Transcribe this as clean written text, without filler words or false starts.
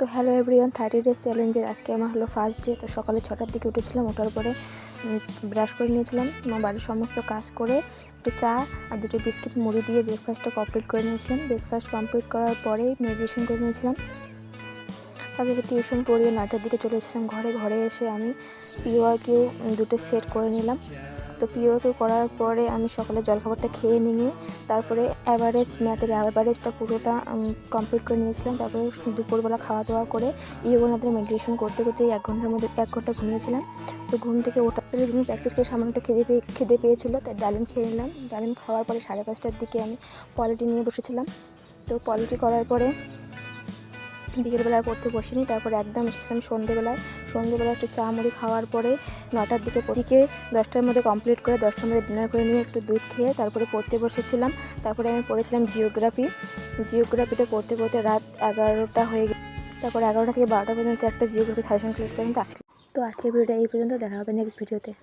তো hello everyone, 30 days চ্যালেঞ্জের আজকে আমার হলো ফার্স্ট ডে। তো সকালে 6টার দিকে উঠেছিলাম, ওঠার পরে ব্রাশ করে নিয়েছিলাম, আমার বাড়ির সমস্ত কাজ করে একটু চা আর দুটো বিস্কিট মুড়ি দিয়ে ব্রেকফাস্টটা কমপ্লিট করে নিয়েছিলাম। ব্রেকফাস্ট কমপ্লিট করার পরেই মেডিটেশন করে নিয়েছিলাম। তাদেরকে টিউশন পড়িয়ে 9টার দিকে চলে এসেছিলাম ঘরে এসে আমি পিওয়ারকিউ দুটো সেট করে নিলাম। তো পিওয়ারকিউ করার পরে আমি সকালে জলখাবারটা খেয়ে নিয়ে তারপরে ম্যাথের অ্যাভারেজটা পুরোটা কমপ্লিট করে নিয়েছিলাম। তারপরে দুপুরবেলা খাওয়া দাওয়া করে ইয়োগনাথের মেডিটেশন করতে 1 ঘন্টার মধ্যে 1 ঘন্টা ঘুমিয়েছিলাম। তো ঘুম থেকে ওঠার জন্য প্র্যাকটিস করে সামান্যটা খিদে পেয়েছিলো, তাই ডালিম খেয়ে নিলাম। ডালিম খাওয়ার পরে 5:30টার দিকে আমি পলিটি নিয়ে বসেছিলাম। তো পলিটি করার পরে বিকেলবেলায় পড়তে বসিনি, তারপরে একদম এসেছিলাম সন্ধ্যেবেলায় একটু চা মুড়ি খাওয়ার পরে 9টার দিকে 10টার মধ্যে কমপ্লিট করে 10টার মধ্যে ডিনার করে নিয়ে একটু দুধ খেয়ে তারপরে পড়তে বসেছিলাম। তারপরে আমি পড়েছিলাম জিওগ্রাফিটা পড়তে রাত 11টা হয়ে গেছে। তারপরে 11টা থেকে 12টা পর্যন্ত একটা জিওগ্রাফি সাজেশন ক্লাস পর্যন্ত আজকে ভিডিওটা এই পর্যন্ত। দেখা হবে নেক্সট ভিডিওতে।